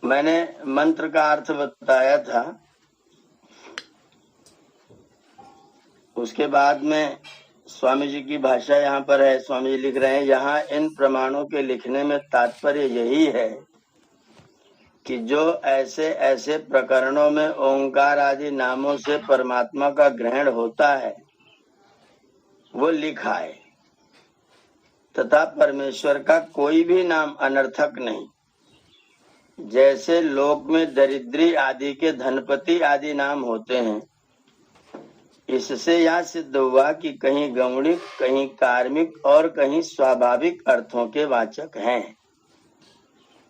मैंने मंत्र का अर्थ बताया था, उसके बाद में स्वामी जी की भाषा यहाँ पर है। स्वामी जी लिख रहे हैं, यहाँ इन प्रमाणों के लिखने में तात्पर्य यही है कि जो ऐसे ऐसे प्रकरणों में ओंकार आदि नामों से परमात्मा का ग्रहण होता है वो लिखा है, तथा परमेश्वर का कोई भी नाम अनर्थक नहीं। जैसे लोक में दरिद्री आदि के धनपति आदि नाम होते हैं, इससे यह सिद्ध हुआ कि कहीं गौणिक, कहीं कार्मिक और कहीं स्वाभाविक अर्थों के वाचक हैं।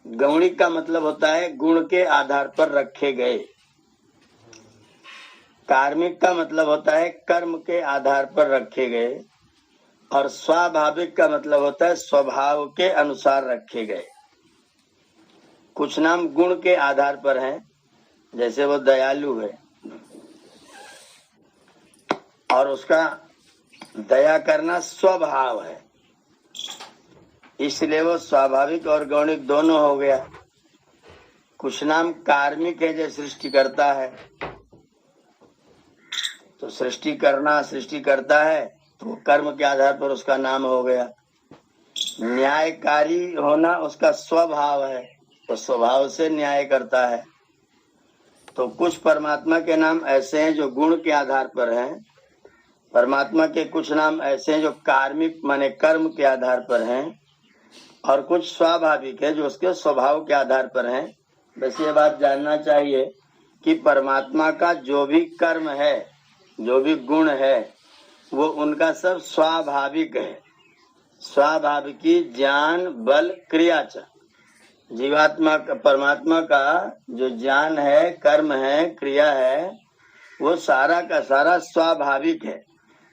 गौणिक का मतलब होता है गुण के आधार पर रखे गए। कार्मिक का मतलब होता है कर्म के आधार पर रखे गए। और स्वाभाविक का मतलब होता है स्वभाव के अनुसार रखे गए। कुछ नाम गुण के आधार पर हैं, जैसे वो दयालु है और उसका दया करना स्वभाव है, इसलिए वो स्वाभाविक और गौणिक दोनों हो गया। कुछ नाम कार्मिक है, जैसे सृष्टि करता है, तो सृष्टि करना, सृष्टि करता है तो कर्म के आधार पर उसका नाम हो गया। न्यायकारी होना उसका स्वभाव है, तो स्वभाव से न्याय करता है। तो कुछ परमात्मा के नाम ऐसे हैं जो गुण के आधार पर हैं, परमात्मा के कुछ नाम ऐसे हैं जो कार्मिक माने कर्म के आधार पर हैं, और कुछ स्वाभाविक है जो उसके स्वभाव के आधार पर हैं। बस ये बात जानना चाहिए कि परमात्मा का जो भी कर्म है, जो भी गुण है, वो उनका सब स्वाभाविक है। स्वाभाविकी ज्ञान बल क्रिया च। जीवात्मा का, परमात्मा का जो ज्ञान है, कर्म है, क्रिया है, वो सारा का सारा स्वाभाविक है।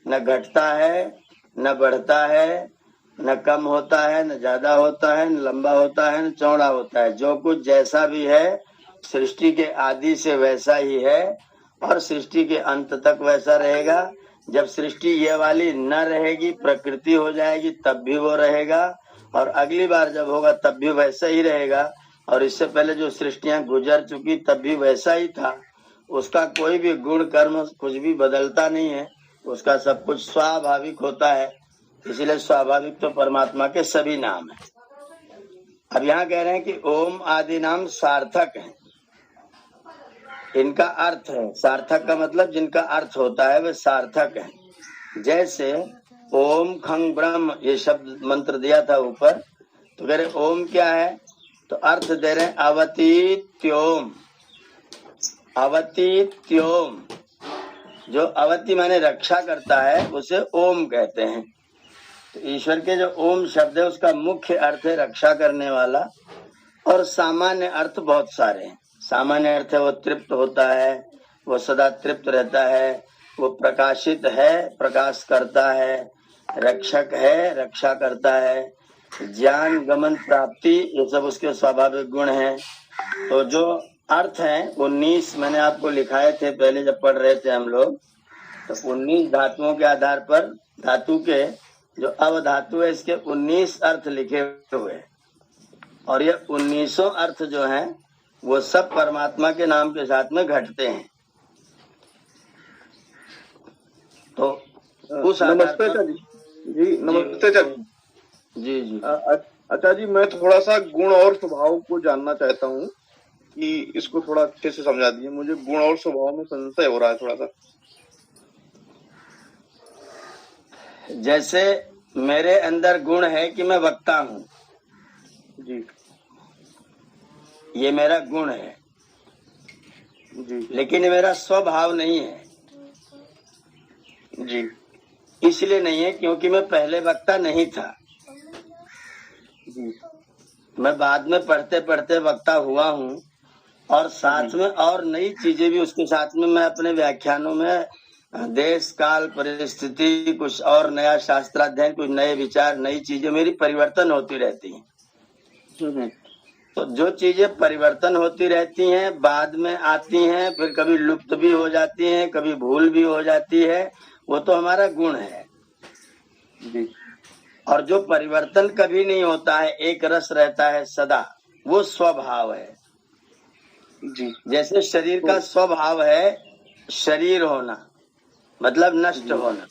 न घटता है, न बढ़ता है, न कम होता है, न ज्यादा होता है, न लंबा होता है, न चौड़ा होता है। जो कुछ जैसा भी है सृष्टि के आदि से वैसा ही है और सृष्टि के अंत तक वैसा रहेगा। जब सृष्टि ये वाली न रहेगी, प्रकृति हो जाएगी, तब भी वो रहेगा, और अगली बार जब होगा तब भी वैसा ही रहेगा। और इससे पहले जो सृष्टियां गुजर चुकी तब भी वैसा ही था। उसका कोई भी गुण कर्म कुछ भी बदलता नहीं है, उसका सब कुछ स्वाभाविक होता है। इसलिए स्वाभाविक तो परमात्मा के सभी नाम है। अब यहाँ कह रहे हैं कि ओम आदि नाम सार्थक है। इनका अर्थ है, सार्थक का मतलब जिनका अर्थ होता है वे सार्थक है। जैसे ओम खंग ब्रह्म ये शब्द मंत्र दिया था ऊपर, तो कह रहे ओम क्या है, तो अर्थ दे रहे अवतीत्योम। अवतीत्योम, जो अवति माने रक्षा करता है उसे ओम कहते हैं। तो ईश्वर के जो ओम शब्द है उसका मुख्य अर्थ है रक्षा करने वाला, और सामान्य अर्थ बहुत सारे हैं। सामान्य अर्थ है वो तृप्त होता है, वो सदा तृप्त रहता है, वो प्रकाशित है, प्रकाश करता है, रक्षक है, रक्षा करता है, ज्ञान गमन प्राप्ति, ये सब उसके स्वाभाविक गुण हैं। तो जो अर्थ है 19 मैंने आपको लिखाए थे पहले जब पढ़ रहे थे हम लोग, तो 19 धातुओं के आधार पर धातु के जो अवधातु है इसके 19 अर्थ लिखे हुए, और ये 19 अर्थ जो हैं वो सब परमात्मा के नाम के साथ में घटते हैं। तो उस नमस्ते जी, नमस्ते जी जी। अच्छा जी, मैं थोड़ा सा गुण और स्वभाव को जानना चाहता हूँ कि इसको थोड़ा अच्छे से समझा दीजिए। मुझे गुण और स्वभाव में संशय हो रहा है थोड़ा सा। जैसे मेरे अंदर गुण है कि मैं वक्ता हूँ जी, ये मेरा गुण है जी, लेकिन ये मेरा स्वभाव नहीं है। जी, इसलिए नहीं है क्योंकि मैं पहले वक्ता नहीं था। जी, मैं बाद में पढ़ते पढ़ते वक्ता हुआ हूँ, और साथ में और नई चीजें भी उसके साथ में मैं अपने व्याख्यानों में देश काल परिस्थिति कुछ और नया शास्त्राध्ययन, कुछ नए विचार, नई चीजें मेरी परिवर्तन होती रहती हैं। तो जो चीजें परिवर्तन होती रहती हैं बाद में आती हैं, फिर कभी लुप्त भी हो जाती हैं, कभी भूल भी हो जाती है, वो तो हमारा गुण है जी। और जो परिवर्तन कभी नहीं होता है, एक रस रहता है सदा, वो स्वभाव है। जी जैसे शरीर का स्वभाव है शरीर होना, मतलब नष्ट होना।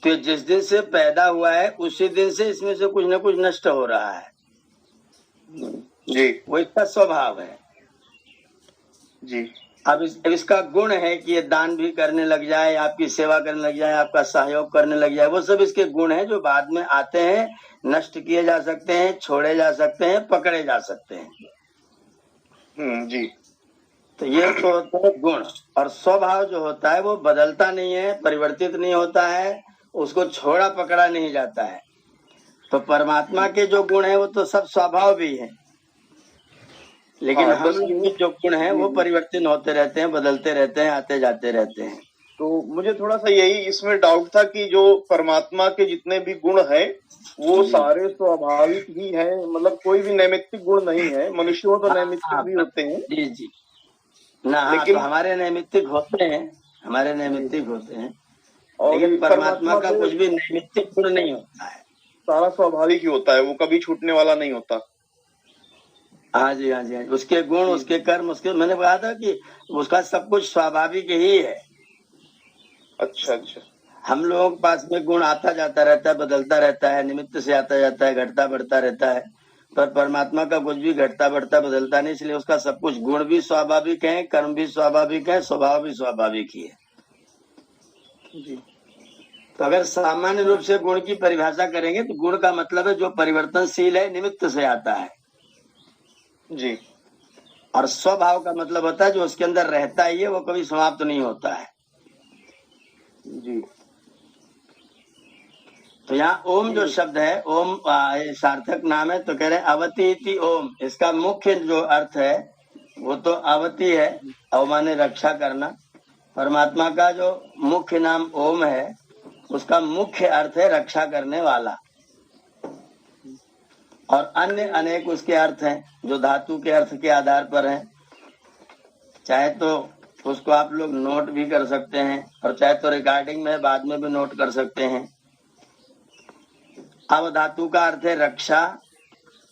तो जिस दिन से पैदा हुआ है उसी दिन से इसमें से कुछ न कुछ नष्ट हो रहा है, जी वो इसका स्वभाव है। जी अब इसका गुण है कि ये दान भी करने लग जाए, आपकी सेवा करने लग जाए, आपका सहयोग करने लग जाए, वो सब इसके गुण हैं जो बाद में आते हैं, नष्ट किए जा सकते हैं, छोड़े जा सकते हैं, पकड़े जा सकते हैं। जी। तो ये तो होता है गुण। और स्वभाव जो होता है वो बदलता नहीं है, परिवर्तित नहीं होता है, उसको छोड़ा पकड़ा नहीं जाता है। तो परमात्मा के जो गुण है वो तो सब स्वभाव भी है, लेकिन हाँ, हम बस लोग के जो गुण हैं वो परिवर्तन होते रहते हैं, बदलते रहते हैं, आते जाते रहते हैं। तो मुझे थोड़ा सा यही इसमें डाउट था कि जो परमात्मा के जितने भी गुण हैं वो सारे स्वाभाविक ही हैं, मतलब कोई भी नैमित्तिक गुण नहीं है। मनुष्यों तो नैमित्तिक भी होते हैं। जी जी ना, हाँ, लेकिन तो हमारे नैमित्तिक होते हैं, हमारे नैमित्तिक होते हैं, और लेकिन परमात्मा का से कुछ भी नैमित्तिक गुण नहीं होता है। सारा स्वाभाविक ही होता है, वो कभी छूटने वाला नहीं होता। हाँ जी, हाँ जी, हाँ जी। उसके गुण, उसके कर्म, उसके, मैंने कहा था कि उसका सब कुछ स्वाभाविक ही है। अच्छा अच्छा। हम लोगों के पास में गुण आता जाता रहता है, बदलता रहता है, निमित्त से आता जाता है, घटता बढ़ता रहता है, पर परमात्मा का कुछ भी घटता बढ़ता बदलता नहीं, इसलिए उसका सब कुछ गुण भी स्वाभाविक है, कर्म भी स्वाभाविक है, स्वभाव भी स्वाभाविक ही है। जी। तो अगर सामान्य रूप से गुण की परिभाषा करेंगे तो गुण का मतलब है जो परिवर्तनशील है, निमित्त से आता है। जी। और स्वभाव का मतलब होता है जो उसके अंदर रहता ही है, वो कभी समाप्त नहीं होता है। जी। तो यहाँ ओम जो शब्द है, ओम सार्थक नाम है, तो कह रहे हैं अवति इति ओम। इसका मुख्य जो अर्थ है वो तो अवति है, अव माने रक्षा करना। परमात्मा का जो मुख्य नाम ओम है उसका मुख्य अर्थ है रक्षा करने वाला। और अन्य अनेक उसके अर्थ हैं जो धातु के अर्थ के आधार पर हैं। चाहे तो उसको आप लोग नोट भी कर सकते हैं और चाहे तो रिकॉर्डिंग में बाद में भी नोट कर सकते हैं। अब धातु का अर्थ है रक्षा,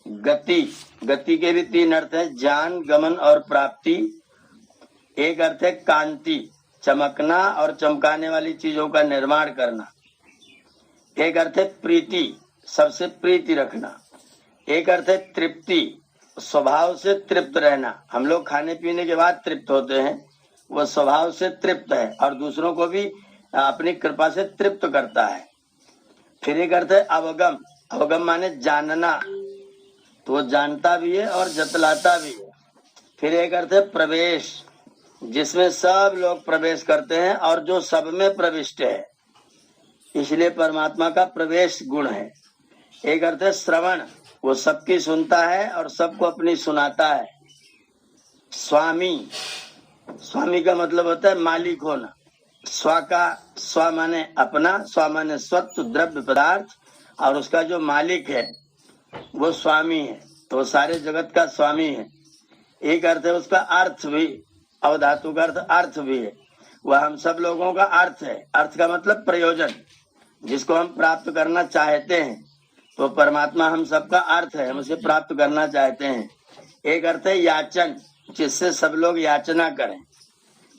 गति। गति के भी तीन अर्थ है, जान, गमन और प्राप्ति। एक अर्थ है कांति, चमकना और चमकाने वाली चीजों का निर्माण करना। एक अर्थ है प्रीति, सबसे प्रीति रखना। एक अर्थ है तृप्ति, स्वभाव से तृप्त रहना। हम लोग खाने पीने के बाद तृप्त होते हैं, वो स्वभाव से तृप्त है और दूसरों को भी अपनी कृपा से तृप्त करता है। फिर एक अर्थ है अवगम, अवगम माने जानना, तो वो जानता भी है और जतलाता भी है। फिर एक अर्थ है प्रवेश, जिसमें सब लोग प्रवेश करते हैं और जो सब में प्रविष्ट है, इसलिए परमात्मा का प्रवेश गुण है। एक अर्थ है श्रवण, वो सबकी सुनता है और सबको अपनी सुनाता है। स्वामी, स्वामी का मतलब होता है मालिक होना। स्व का स्व माने अपना, स्व माने स्वत्व द्रव्य पदार्थ, और उसका जो मालिक है वो स्वामी है, तो वो सारे जगत का स्वामी है। एक अर्थ है उसका अर्थ भी, अवधातु का अर्थ अर्थ भी है, वह हम सब लोगों का अर्थ है। अर्थ का मतलब प्रयोजन, जिसको हम प्राप्त करना चाहते हैं, तो परमात्मा हम सबका अर्थ है, हम उसे प्राप्त करना चाहते हैं। एक अर्थ है याचन, जिससे सब लोग याचना करें।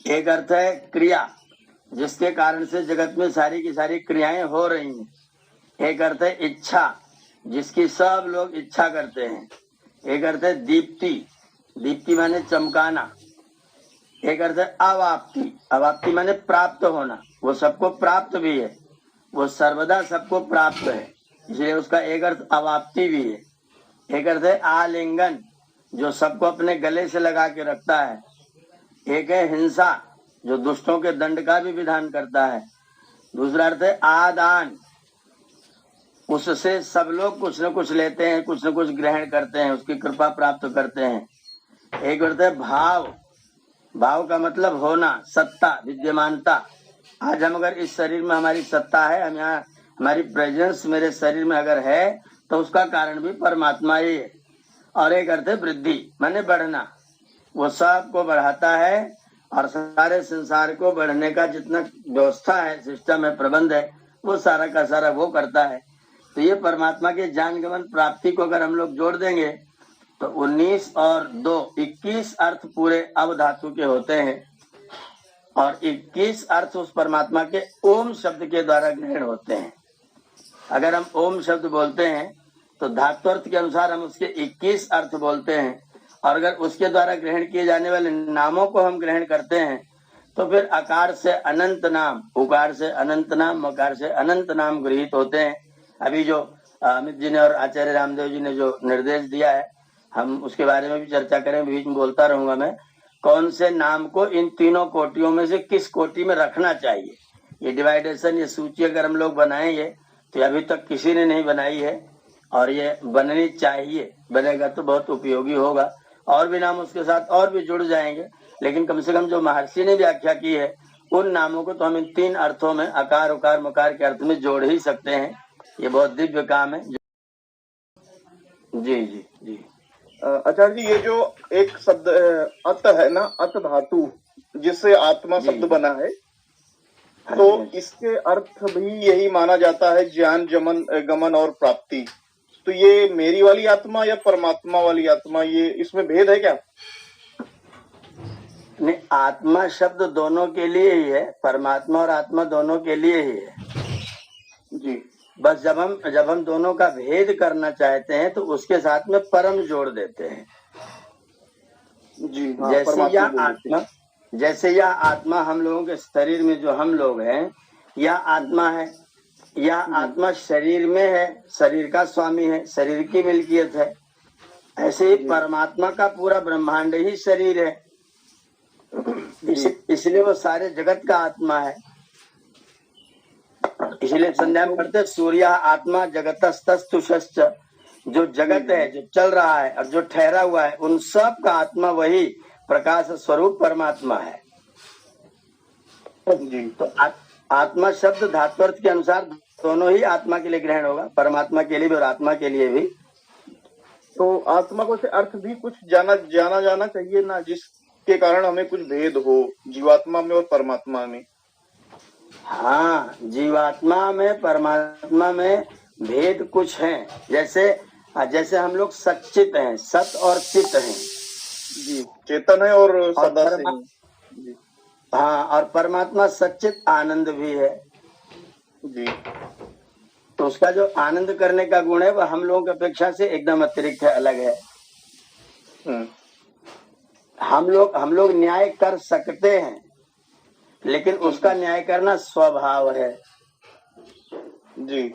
एक अर्थ है क्रिया, जिसके कारण से जगत में सारी की सारी क्रियाएं हो रही हैं। एक अर्थ है इच्छा, जिसकी सब लोग इच्छा करते हैं। एक अर्थ है दीप्ति, दीप्ति माने चमकाना। एक अर्थ है अवाप्ति, अवाप्ति माने प्राप्त होना, वो सबको प्राप्त भी है, वो सर्वदा सबको प्राप्त है, इसलिए उसका एक अर्थ अवाप्ति भी है। एक अर्थ है आलिंगन, जो सबको अपने गले से लगा के रखता है। एक है हिंसा, जो दुष्टों के दंड का भी विधान करता है। दूसरा अर्थ है आदान, उससे सब लोग कुछ न कुछ लेते हैं, कुछ न कुछ ग्रहण करते हैं, उसकी कृपा प्राप्त करते हैं। एक अर्थ है भाव, भाव का मतलब होना, सत्ता, विद्यमानता। आज हम अगर इस शरीर में हमारी सत्ता है, हम यहाँ हमारी प्रेजेंस मेरे शरीर में अगर है, तो उसका कारण भी परमात्मा ही है। और एक अर्थ है वृद्धि, माने बढ़ना, वो सबको बढ़ाता है और सारे संसार को बढ़ने का जितना व्यवस्था है, सिस्टम है, प्रबंध है, वो सारा का सारा वो करता है। तो ये परमात्मा के ज्ञान गमन प्राप्ति को अगर हम लोग जोड़ देंगे तो 19 और 2 21 अर्थ पूरे अव धातु के होते हैं और 21 अर्थ उस परमात्मा के ओम शब्द के द्वारा ग्रहण होते हैं। अगर हम ओम शब्द बोलते हैं तो धातु अर्थ के अनुसार हम उसके 21 अर्थ बोलते हैं और अगर उसके द्वारा ग्रहण किए जाने वाले नामों को हम ग्रहण करते हैं तो फिर अकार से अनंत नाम, उकार से अनंत नाम, मकार से अनंत नाम गृहीत होते हैं। अभी जो अमित जी ने और आचार्य रामदेव जी ने जो निर्देश दिया है हम उसके बारे में भी चर्चा करें, बीच में बोलता रहूंगा मैं। कौन से नाम को इन तीनों कोटियों में से किस कोटि में रखना चाहिए, ये डिवाइडेशन, ये सूची अगर हम लोग बनाएंगे तो अभी तक किसी ने नहीं बनाई है और ये बननी चाहिए। बनेगा तो बहुत उपयोगी होगा और भी नाम उसके साथ और भी जुड़ जाएंगे, लेकिन कम से कम जो महर्षि ने व्याख्या की है उन नामों को तो हम इन 3 अर्थों में अकार उकार मकार के अर्थ में जोड़ ही सकते हैं। ये बहुत दिव्य काम है। जी जी जी। आचार्य जी, ये जो एक शब्द अत है ना, अत धातु जिससे आत्मा शब्द बना है, तो इसके अर्थ भी यही माना जाता है, ज्ञान, गमन और प्राप्ति। तो ये मेरी वाली आत्मा या परमात्मा वाली आत्मा, ये इसमें भेद है क्या? नहीं, आत्मा शब्द दोनों के लिए ही है, परमात्मा और आत्मा दोनों के लिए ही है जी। बस जब हम दोनों का भेद करना चाहते हैं तो उसके साथ में परम जोड़ देते हैं जी। हाँ, जैसे यह आत्मा हम लोगों के शरीर में जो हम लोग हैं, यह आत्मा है, यह आत्मा शरीर में है, शरीर का स्वामी है, शरीर की मिल्कियत है। ऐसे ही परमात्मा का पूरा ब्रह्मांड ही शरीर है, इसलिए वो सारे जगत का आत्मा है। इसलिए संध्या में पढ़ते सूर्य आत्मा जगतस्तुष्च, जो जगत है, जो चल रहा है और जो ठहरा हुआ है, उन सब का आत्मा वही प्रकाश स्वरूप परमात्मा है जी। तो आत्मा शब्द धात्वर्थ के अनुसार दोनों ही आत्मा के लिए ग्रहण होगा, परमात्मा के लिए भी और आत्मा के लिए भी। तो आत्मा को से अर्थ भी कुछ जाना चाहिए ना, जिसके कारण हमें कुछ भेद हो जीवात्मा में और परमात्मा में। हाँ, जीवात्मा में परमात्मा में भेद कुछ है। जैसे हम लोग सच्चित हैं, सत और चित हैं जी, चेतन है और सदा से जी। हाँ, और परमात्मा सच्चित आनंद भी है जी। तो उसका जो आनंद करने का गुण है वह हम लोगों की अपेक्षा से एकदम अतिरिक्त है, अलग है। हम लोग न्याय कर सकते हैं लेकिन उसका न्याय करना स्वभाव है जी।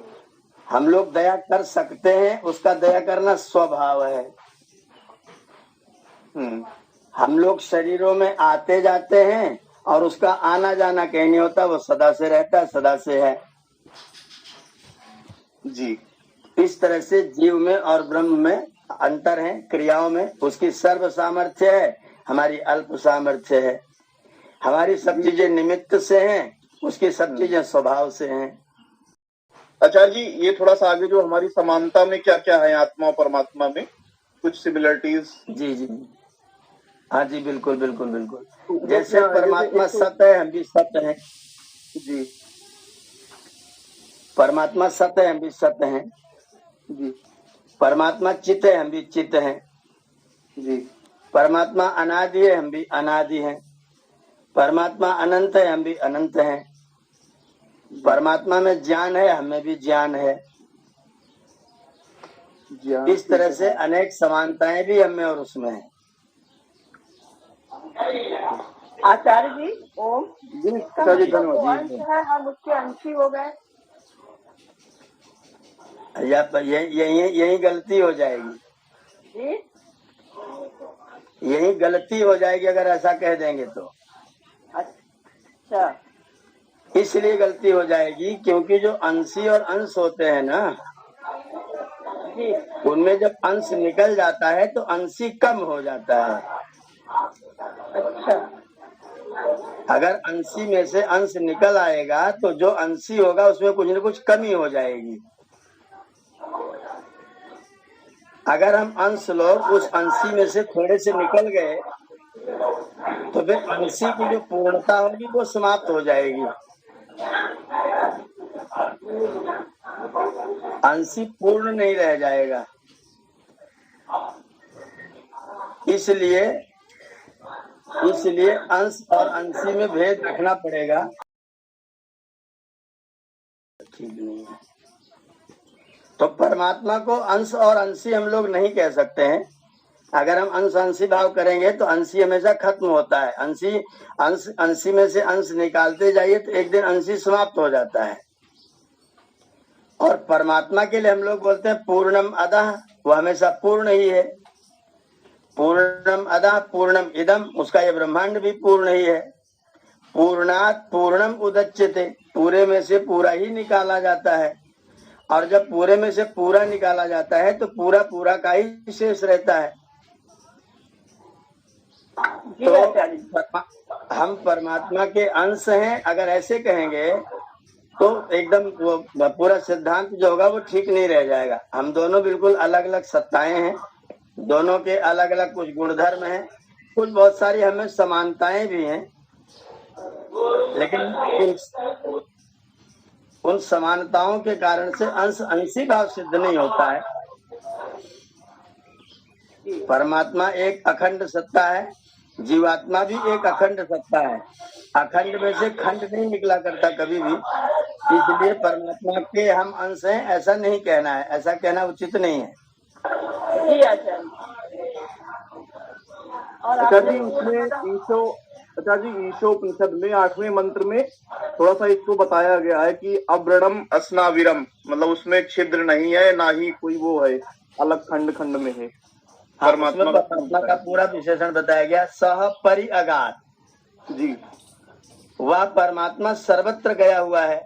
हम लोग दया कर सकते हैं, उसका दया करना स्वभाव है। हम लोग शरीरों में आते जाते हैं और उसका आना जाना कहीं नहीं होता, वो सदा से रहता है, सदा से है जी। इस तरह से जीव में और ब्रह्म में अंतर है। क्रियाओं में उसकी सर्व सामर्थ्य है, हमारी अल्प सामर्थ्य है। हमारी सब चीजें निमित्त से हैं, उसकी सब चीजें स्वभाव से हैं। आचार्य जी, ये थोड़ा सा आगे जो हमारी समानता में क्या क्या है आत्मा और परमात्मा में, कुछ सिमिलरिटीज। जी जी, हाँ जी, बिल्कुल बिल्कुल बिल्कुल। तो जैसे परमात्मा सत्य है, हम भी सत्य हैं जी। परमात्मा सत्य है, हम भी सत्य हैं जी। परमात्मा चित्त है, हम भी चित्त हैं जी। परमात्मा अनादि है, हम भी अनादि हैं। परमात्मा अनंत है, हम भी अनंत हैं। परमात्मा में ज्ञान है, हमें भी ज्ञान है। इस तरह से अनेक समानताएं भी हमें और उसमें है। आचार्य जी, ओम जी, हम उसके अंशी हो गए। यही गलती हो जाएगी जी? यही गलती हो जाएगी अगर ऐसा कह देंगे तो। अच्छा, इसलिए गलती हो जाएगी क्योंकि जो अंशी और अंश होते हैं ना जी, उनमें जब अंश निकल जाता है तो अंशी कम हो जाता है। अच्छा, अगर अंशी में से अंश निकल आएगा तो जो अंशी होगा उसमें कुछ न कुछ कमी हो जाएगी। अगर हम अंश लोग उस अंशी में से थोड़े से निकल गए तो फिर अंशी की जो पूर्णता होगी वो समाप्त हो जाएगी। अंशी पूर्ण नहीं रह जाएगा। इसलिए अंश और अंशी में भेद रखना पड़ेगा। ठीक नहीं है। तो परमात्मा को अंश और अंशी हम लोग नहीं कह सकते हैं। अगर हम अंश अंशी भाव करेंगे तो अंशी हमेशा खत्म होता है। अंशी में से अंश निकालते जाइए तो एक दिन अंशी समाप्त हो जाता है। और परमात्मा के लिए हम लोग बोलते हैं पूर्णम अदः, वो हमेशा पूर्ण ही है। पूर्णम अदः पूर्णम इदम, उसका ये ब्रह्मांड भी पूर्ण ही है। पूर्णात् पूर्णम उदच्यते, पूरे में से पूरा ही निकाला जाता है। और जब पूरे में से पूरा निकाला जाता है तो पूरा पूरा का ही शेष रहता है। तो हम परमात्मा के अंश हैं, अगर ऐसे कहेंगे तो एकदम वो पूरा सिद्धांत जो होगा वो ठीक नहीं रह जाएगा। हम दोनों बिल्कुल अलग अलग सत्ताएं हैं, दोनों के अलग अलग कुछ गुणधर्म हैं, कुछ बहुत सारी हमें समानताएं भी हैं, लेकिन उन समानताओं के कारण से अंश अंशी भाव सिद्ध नहीं होता है। परमात्मा एक अखंड सत्ता है, जीवात्मा भी एक अखंड सत्ता है। अखंड में से खंड नहीं निकला करता कभी भी, इसलिए परमात्मा के हम अंश हैं ऐसा नहीं कहना है, ऐसा कहना उचित नहीं है। आचार्य जी उसमें ईशोपनिषद में 8वें मंत्र में थोड़ा सा इसको बताया गया है कि अव्रणम अस्नाविरम, मतलब उसमें छिद्र नहीं है, ना ही कोई वो है अलग खंड खंड में है। परमात्मा का पूरा विशेषण बताया गया, सह परि अगाध जी। वह परमात्मा सर्वत्र गया हुआ है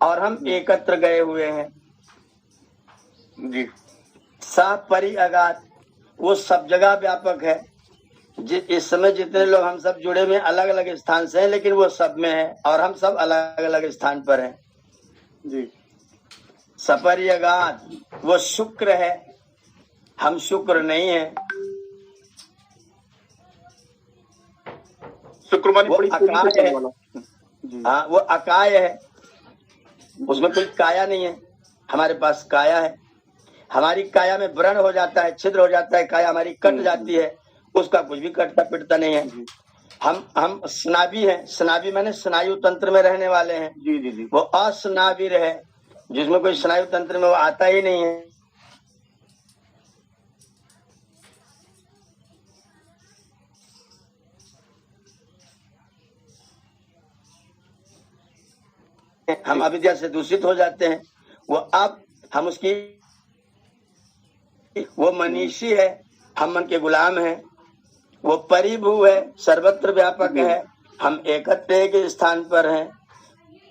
और हम एकत्र गए हुए हैं जी। सह परि अगाध, वो सब जगह व्यापक है। इस समय जितने लोग हम सब जुड़े हुए अलग अलग स्थान से हैं, लेकिन वो सब में है और हम सब अलग अलग स्थान पर हैं जी। सपरि अगाध, वो शुक्र है, हम शुक्र नहीं है। शुक्र वो अकाय है। हाँ, वो अकाय है, उसमें कोई काया नहीं है। हमारे पास काया है, हमारी काया में व्रण हो जाता है, छिद्र हो जाता है, काया हमारी कट जाती है, उसका कुछ भी कटता पिटता नहीं है। हम स्नाबी हैं, स्नाबी माने स्नायु तंत्र में रहने वाले हैं। जी जी जी। वो अस्नाबीर है, जिसमें कोई स्नायु तंत्र में वो आता ही नहीं है। हम अविद्या से दूषित हो जाते हैं। वो अब हम उसकी, वो मनीषी है, हम मन के गुलाम हैं। वो परिभू है, सर्वत्र व्यापक है, हम एकत्र एक स्थान पर हैं।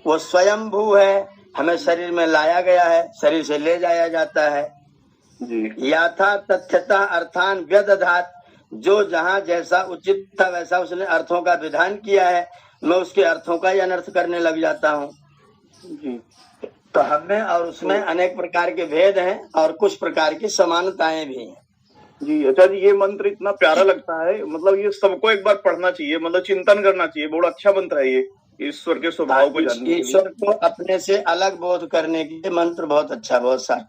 वो स्वयंभू है, हमें शरीर में लाया गया है, शरीर से ले जाया जाता है। याथा तथ्यता अर्थान व्यदधात, जो जहाँ जैसा उचित था वैसा उसने अर्थों का विधान किया है, मैं उसके अर्थों का ही अनर्थ करने लग जाता हूँ जी। तो हमें और उसमें अनेक प्रकार के भेद हैं और कुछ प्रकार की समानताएं भी हैं जी। अच्छा जी, ये मंत्र इतना प्यारा लगता है, मतलब ये सबको एक बार पढ़ना चाहिए, मतलब चिंतन करना चाहिए। बहुत अच्छा मंत्र है ये, ईश्वर के स्वभाव को जानने के लिए, ईश्वर को अपने से अलग बोध करने के लिए मंत्र बहुत अच्छा, बहुत सारा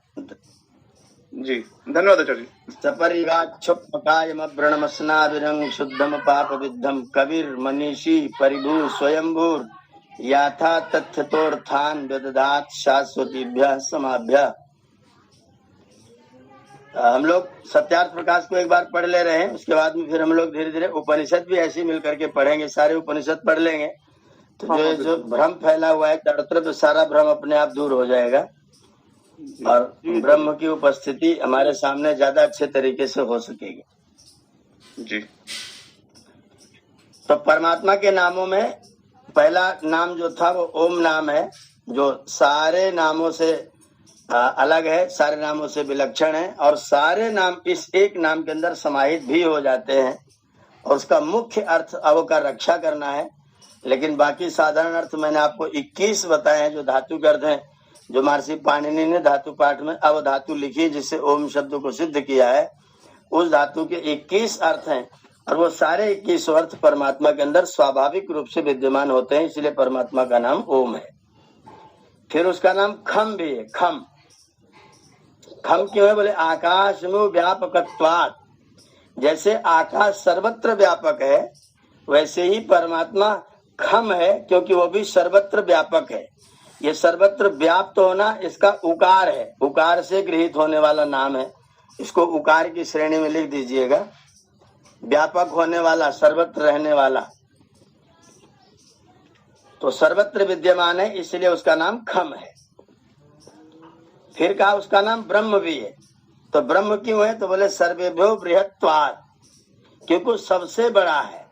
जी। धन्यवाद आचार्य जी। सपरिगाक्षुपकायमव्रणमस्नाविरं शुद्धम पाप विद्धम कबीर मनीषी परिभू स्वयंभूर याथा तथ्यतोर्थान व्यदधात शाश्वतीभ्यः समाभ्यः। हम लोग सत्यार्थ प्रकाश को एक बार पढ़ ले रहे हैं, उसके बाद में फिर हम लोग धीरे धीरे उपनिषद भी ऐसे मिलकर के पढ़ेंगे। सारे उपनिषद पढ़ लेंगे तो जो भ्रम फैला हुआ है चारों तरफ, सारा भ्रम अपने आप दूर हो जाएगा और ब्रह्म की उपस्थिति हमारे सामने ज्यादा अच्छे तरीके से हो सकेगी जी। तो परमात्मा के नामों में पहला नाम जो था वो ओम नाम है, जो सारे नामों से अलग है, सारे नामों से विलक्षण है और सारे नाम इस एक नाम के अंदर समाहित भी हो जाते हैं। और उसका मुख्य अर्थ अव का रक्षा करना है, लेकिन बाकी साधारण अर्थ मैंने आपको 21 बताए हैं जो धातु के अर्थ हैं। जो महर्षि पाणिनि ने धातु पाठ में अव धातु लिखी जिससे ओम शब्द को सिद्ध किया है, उस धातु के 21 अर्थ हैं और वो सारे 21 अर्थ परमात्मा के अंदर स्वाभाविक रूप से विद्यमान होते हैं, इसलिए परमात्मा का नाम ओम है। फिर उसका नाम खम भी है। खम खम क्यों है? बोले आकाश में व्यापकत्वात्, जैसे आकाश सर्वत्र व्यापक है, वैसे ही परमात्मा खम है, क्योंकि वो भी सर्वत्र व्यापक है। ये सर्वत्र व्याप्त होना इसका उकार है, उकार से गृहीत होने वाला नाम है। इसको उकार की श्रेणी में लिख दीजिएगा। व्यापक होने वाला, सर्वत्र रहने वाला, तो सर्वत्र विद्यमान है, इसलिए उसका नाम खम है। फिर कहा उसका नाम ब्रह्म भी है। तो ब्रह्म क्यों है? तो बोले सर्वेभ्यो बृहत्वात्, क्योंकि सबसे बड़ा है,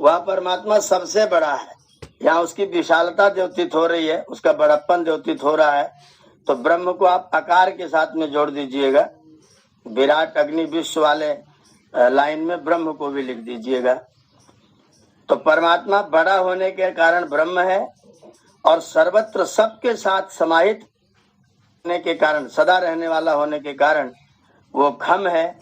वह परमात्मा सबसे बड़ा है। यहाँ उसकी विशालता द्योतित हो रही है, उसका बड़प्पन द्योतित हो रहा है। तो ब्रह्म को आप आकार के साथ में जोड़ दीजिएगा। विराट अग्नि विश्व वाले लाइन में ब्रह्म को भी लिख दीजिएगा। तो परमात्मा बड़ा होने के कारण ब्रह्म है, और सर्वत्र सबके साथ समाहित होने के कारण, सदा रहने वाला होने के कारण वो खम है,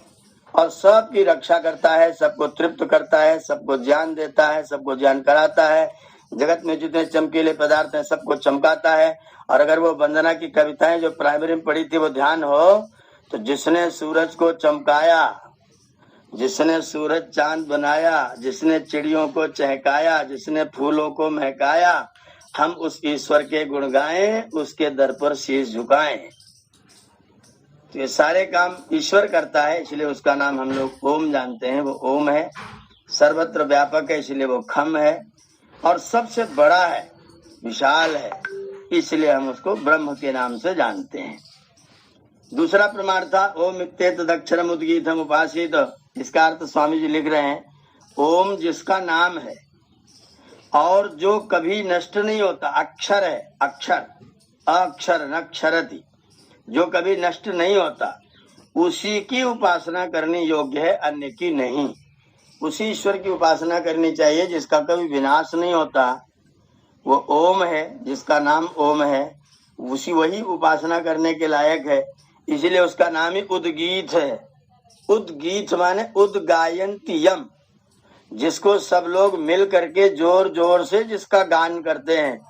और सबकी रक्षा करता है, सबको तृप्त करता है, सबको ज्ञान देता है, सबको ज्ञान कराता है। जगत में जितने चमकीले पदार्थ हैं सबको चमकाता है। और अगर वो वंदना की कविताएं जो प्राइमरी में पढ़ी थी वो ध्यान हो, तो जिसने सूरज को चमकाया, जिसने सूरज चांद बनाया, जिसने चिड़ियों को चहकाया, जिसने फूलों को महकाया, हम उस ईश्वर के गुण गाएं, उसके दर पर शीश झुकाएं। तो ये सारे काम ईश्वर करता है, इसलिए उसका नाम हम लोग ओम जानते हैं। वो ओम है, सर्वत्र व्यापक है, इसलिए वो खम है, और सबसे बड़ा है, विशाल है, इसलिए हम उसको ब्रह्म के नाम से जानते हैं। दूसरा प्रमाण था ओम इत्येतद् अक्षरम उद्गीतम उपासित। इसका अर्थ स्वामी जी लिख रहे हैं, ओम जिसका नाम है और जो कभी नष्ट नहीं होता, अक्षर है, अक्षर, अक्षर नक्षरति, जो कभी नष्ट नहीं होता, उसी की उपासना करनी योग्य है, अन्य की नहीं। उसी ईश्वर की उपासना करनी चाहिए जिसका कभी विनाश नहीं होता। वो ओम है, जिसका नाम ओम है, उसी वही उपासना करने के लायक है, इसलिए उसका नाम ही उद्गीत है। उद्गीत माने उद्गायन्त्यम, जिसको सब लोग मिल करके जोर जोर से जिसका गान करते हैं,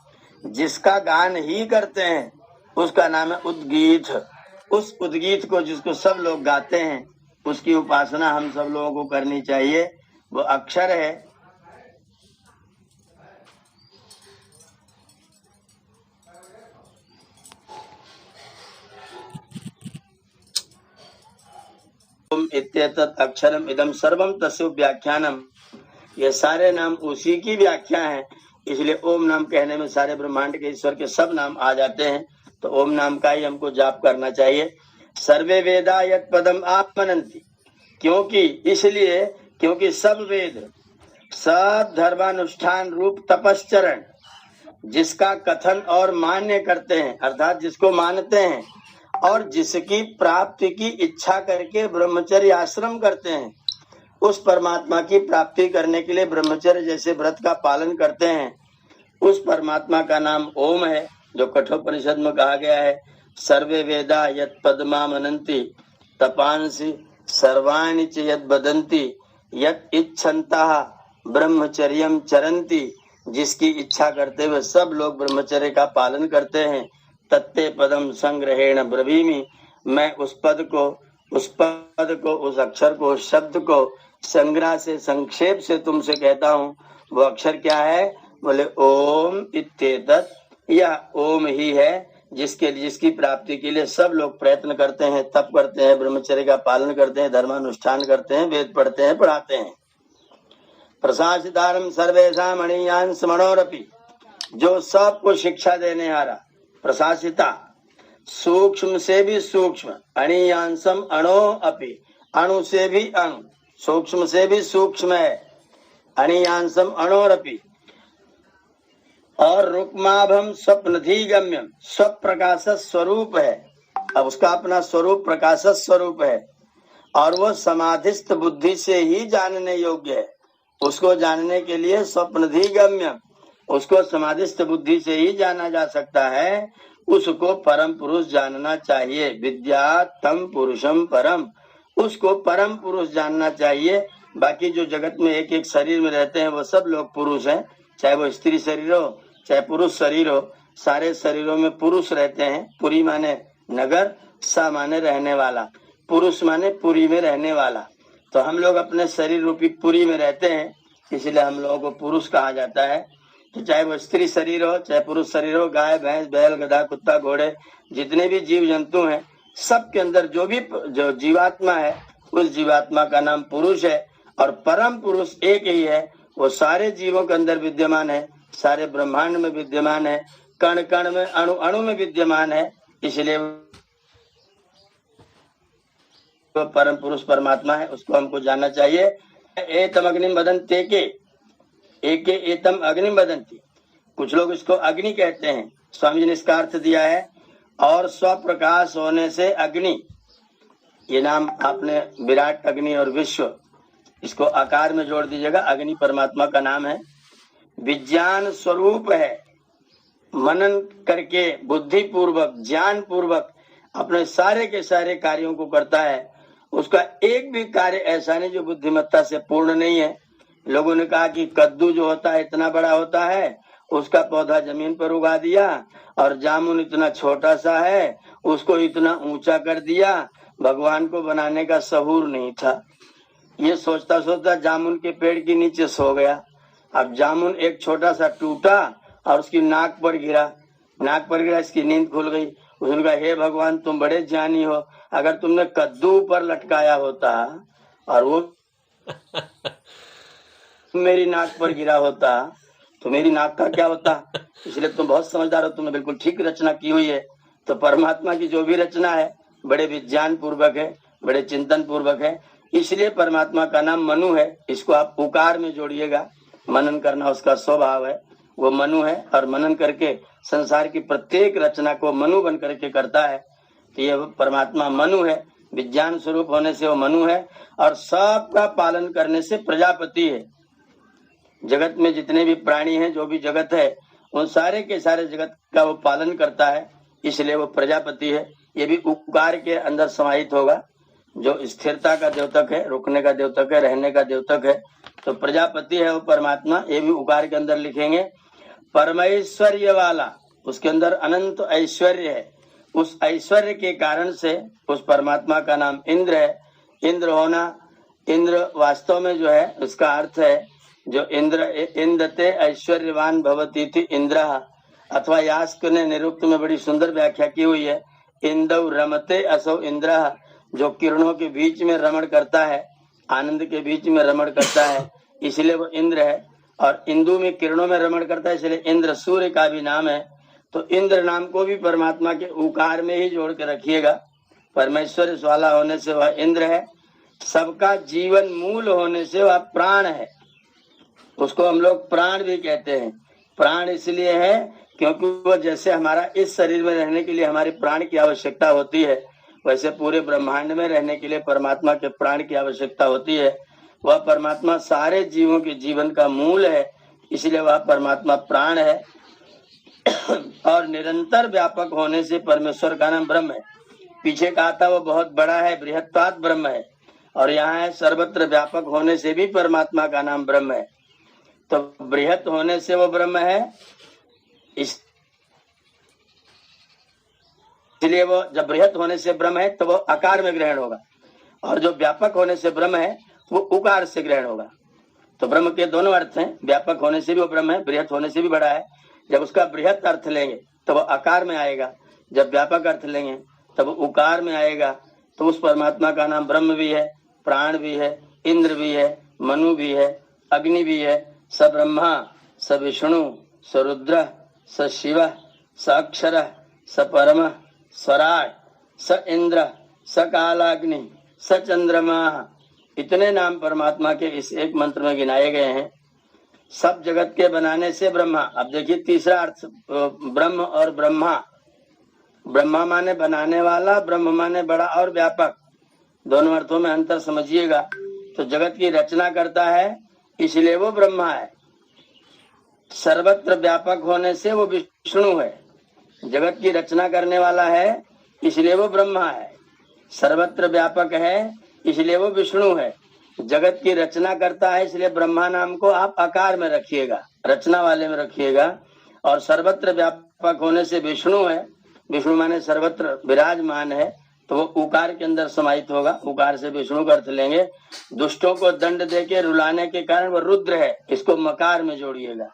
जिसका गान ही करते हैं, उसका नाम है उद्गीत। उस उद्गीत को जिसको सब लोग गाते हैं, उसकी उपासना हम सब लोगों को करनी चाहिए। वो अक्षर है, ओम इत्येतत् अक्षरम इदम सर्वम तस्य व्याख्यानम। ये सारे नाम उसी की व्याख्या है, इसलिए ओम नाम कहने में सारे ब्रह्मांड के ईश्वर के सब नाम आ जाते हैं। तो ओम नाम का ही हमको जाप करना चाहिए। सर्वे वेदा यत् पदम आपमनन्ति, इसलिए क्योंकि सब वेद, सब धर्मानुष्ठान रूप तपश्चरण, जिसका कथन और मान्य करते हैं, अर्थात जिसको मानते हैं और जिसकी प्राप्ति की इच्छा करके ब्रह्मचर्य आश्रम करते हैं, उस परमात्मा की प्राप्ति करने के लिए ब्रह्मचर्य जैसे व्रत का पालन करते हैं, उस परमात्मा का नाम ओम है, जो कठोपनिषद में कहा गया है, सर्वे वेदा यत् पद्मामनन्ति तपांसि सर्वाणि च यद् वदन्ति यत् इच्छन्तः ब्रह्मचर्यम चरन्ति। जिसकी इच्छा करते हुए सब लोग ब्रह्मचर्य का पालन करते हैं, तत्ते पदम संग्रहेण ब्रवीमि, मैं उस पद को, उस अक्षर को, उस शब्द को संग्रह से, संक्षेप से तुमसे कहता हूँ। वो अक्षर क्या है? बोले ओम इत्येतत्, यह ओम ही है, जिसकी प्राप्ति के लिए सब लोग प्रयत्न करते हैं, तप करते हैं, ब्रह्मचर्य का पालन करते हैं, धर्मानुष्ठान करते हैं, वेद पढ़ते हैं, पढ़ाते हैं। प्रशासितारम सर्वेषां अणीयांश मनोरपि, जो सबको शिक्षा देने हारा, प्रशासिता, सूक्ष्म से भी सूक्ष्म, अणीयांशम अणो अपि, अणु से भी अणु, सूक्ष्म से भी सूक्ष्म है, अणीयांशम अणोरपि, और रुक्माभम स्वप्नधिगम्यम, स्वप्रकाश स्वरूप है। अब उसका अपना स्वरूप प्रकाश स्वरूप है, और वो समाधिस्थ बुद्धि से ही जानने योग्य है। उसको जानने के लिए स्वप्नधिगम्यम, उसको समाधिस्थ बुद्धि से ही जाना जा सकता है। उसको परम पुरुष जानना चाहिए। विद्या तम पुरुषम परम, उसको परम पुरुष जानना चाहिए। बाकी जो जगत में एक एक शरीर में रहते हैं वो सब लोग पुरुष हैं, चाहे वो स्त्री शरीर हो चाहे पुरुष शरीर हो, सारे शरीरों में पुरुष रहते हैं। पुरी माने नगर, सा माने रहने वाला। पुरुष माने पुरी में रहने वाला। तो हम लोग अपने शरीर रूपी पुरी में रहते हैं, इसलिए हम लोगों को पुरुष कहा जाता है। तो चाहे वो स्त्री शरीर हो चाहे पुरुष शरीर हो, गाय भैंस बैल गधा कुत्ता घोड़े जितने भी जीव जंतु हैं, सबके अंदर जो जीवात्मा है उस जीवात्मा का नाम पुरुष है। और परम पुरुष एक ही है, वो सारे जीवों के अंदर विद्यमान है, सारे ब्रह्मांड में विद्यमान है, कण कण में अणु अणु में विद्यमान है, इसलिए वो परम पुरुष परमात्मा है, उसको हमको जानना चाहिए। एतम अग्निम बदन्ते के एके एतम अग्निम बदन्ति, कुछ लोग इसको अग्नि कहते हैं, स्वामी जी ने इसका अर्थ दिया है और स्वप्रकाश होने से अग्नि, ये नाम आपने विराट अग्नि और विश्व इसको आकार में जोड़ दीजिएगा, अग्नि परमात्मा का नाम है। विज्ञान स्वरूप है, मनन करके बुद्धि पूर्वक ज्ञान पूर्वक अपने सारे के सारे कार्यों को करता है। उसका एक भी कार्य ऐसा नहीं जो बुद्धिमत्ता से पूर्ण नहीं है। लोगों ने कहा कि कद्दू जो होता है इतना बड़ा होता है, उसका पौधा जमीन पर उगा दिया, और जामुन इतना छोटा सा है उसको इतना ऊंचा कर दिया। भगवान को बनाने का सहूर नहीं था, ये सोचता सोचता जामुन के पेड़ के नीचे सो गया। अब जामुन एक छोटा सा टूटा और उसकी नाक पर गिरा, इसकी नींद खुल गई। उसने कहा, हे भगवान तुम बड़े ज्ञानी हो, अगर तुमने कद्दू पर लटकाया होता और वो मेरी नाक पर गिरा होता तो मेरी नाक का क्या होता। इसलिए तुम बहुत समझदार हो, तुमने बिल्कुल ठीक रचना की हुई है। तो परमात्मा की जो भी रचना है बड़े विज्ञान पूर्वक है, बड़े चिंतन पूर्वक है, इसलिए परमात्मा का नाम मनु है। इसको आप उकार में जोड़िएगा, मनन करना उसका स्वभाव है, वो मनु है और मनन करके संसार की प्रत्येक रचना को मनु बन करके करता है। तो ये परमात्मा मनु है, विज्ञान स्वरूप होने से वो मनु है और सबका पालन करने से प्रजापति है। जगत में जितने भी प्राणी हैं, जो भी जगत है, उन सारे के सारे जगत का वो पालन करता है, इसलिए वो प्रजापति है। ये भी उकार के अंदर समाहित होगा, जो स्थिरता का द्योतक है, रुकने का द्योतक है, रहने का द्योतक है। तो प्रजापति है वो परमात्मा, ये भी उकार के अंदर लिखेंगे। परमैश्वर्य वाला, उसके अंदर अनंत ऐश्वर्य है, उस ऐश्वर्य के कारण से उस परमात्मा का नाम इंद्र है। इंद्र होना, इंद्र वास्तव में जो है उसका अर्थ है जो इंद्र इंदते ऐश्वर्यवान भवती थी इंद्र, अथवा यास्क ने निरुक्त में बड़ी सुंदर व्याख्या की हुई है, इंदव रमते असौ इंद्र, जो किरणों के बीच में रमण करता है, आनंद के बीच में रमण करता है, इसलिए वो इंद्र है। और इंदु में किरणों में रमण करता है, इसलिए इंद्र सूर्य का भी नाम है। तो इंद्र नाम को भी परमात्मा के उकार में ही जोड़ के रखिएगा। परमेश्वर वाला होने से वह इंद्र है, सबका जीवन मूल होने से वह प्राण है, उसको हम लोग प्राण भी कहते हैं। प्राण इसलिए है क्योंकि वो जैसे हमारा इस शरीर में रहने के लिए हमारे प्राण की आवश्यकता होती है, वैसे पूरे ब्रह्मांड में रहने के लिए परमात्मा के प्राण की आवश्यकता होती है। वह परमात्मा सारे जीवों के जीवन का मूल है, इसलिए वह परमात्मा प्राण है। और निरंतर व्यापक होने से परमेश्वर का नाम ब्रह्म है। पीछे कहा था वो बहुत बड़ा है, बृहत्तात् ब्रह्म है, और यहाँ है सर्वत्र व्यापक होने से भी परमात्मा का नाम ब्रह्म है। तो बृहत होने से वो ब्रह्म है, इसलिए वो जब बृहत होने से ब्रह्म है तो वो आकार में ग्रहण होगा, और जो व्यापक होने से ब्रह्म है वो उकार से ग्रहण होगा। तो ब्रह्म के दोनों अर्थ हैं, व्यापक होने से भी वो ब्रह्म है, बृहत होने से भी बड़ा है। जब उसका बृहत अर्थ लेंगे तो वो आकार में आएगा, जब व्यापक अर्थ लेंगे तब उकार में आएगा। तो उस परमात्मा का नाम ब्रह्म भी है, प्राण भी है, इंद्र भी है, मनु भी है, अग्नि भी है। स ब्रह्मा स विष्णु स रुद्र स शिव स अक्षर स परम स्वराट स इंद्र स कालाग्नि स चंद्रमा, इतने नाम परमात्मा के इस एक मंत्र में गिनाए गए हैं। सब जगत के बनाने से ब्रह्मा। अब देखिए तीसरा अर्थ ब्रह्म और ब्रह्मा। ब्रह्मा माने बनाने वाला, ब्रह्म माने बड़ा और व्यापक, दोनों अर्थों में अंतर समझिएगा। तो जगत की रचना करता है इसलिए वो ब्रह्मा है, सर्वत्र व्यापक होने से वो विष्णु है। जगत की रचना करने वाला है इसलिए वो ब्रह्मा है, सर्वत्र व्यापक है इसलिए वो विष्णु है। जगत की रचना करता है इसलिए ब्रह्मा नाम को आप आकार में रखिएगा, रचना वाले में रखिएगा। और सर्वत्र व्यापक होने से विष्णु है, विष्णु माने सर्वत्र विराजमान है, तो वो उकार के अंदर समाहित होगा। उकार से विष्णु का अर्थ लेंगे। दुष्टों को दंड देके रुलाने के कारण वो रुद्र है, इसको मकार में जोड़िएगा।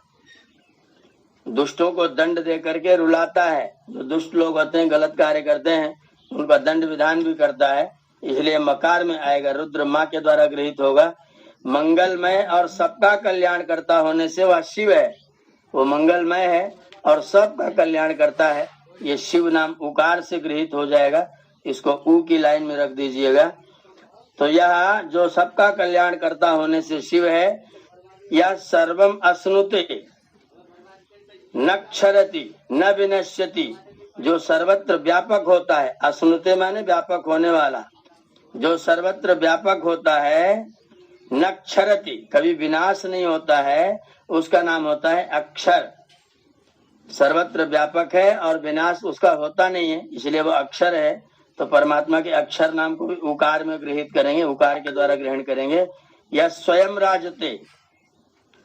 दुष्टों को दंड दे करके रुलाता है, जो दुष्ट लोग होते हैं, गलत कार्य करते हैं, उनका दंड विधान भी करता है, इसलिए मकार में आएगा। रुद्र माँ के द्वारा गृहित होगा। मंगलमय और सबका कल्याण करता होने से वह शिव है। वो मंगलमय है और सबका कल्याण करता है। ये शिव नाम उकार से गृहित हो जाएगा। इसको ऊ की लाइन में रख दीजिएगा। तो यह जो सबका कल्याण करता होने से शिव है, यह सर्वम अश्नुते न क्षरति न विनश्यति, जो सर्वत्र व्यापक होता है। अश्नुते माने व्यापक होने वाला, जो सर्वत्र व्यापक होता है। न क्षरति, कभी विनाश नहीं होता है, उसका नाम होता है अक्षर। सर्वत्र व्यापक है और विनाश उसका होता नहीं है, इसलिए वो अक्षर है। तो परमात्मा के अक्षर नाम को भी उकार में गृहित करेंगे, उकार के द्वारा ग्रहण करेंगे। यह स्वयं राजते,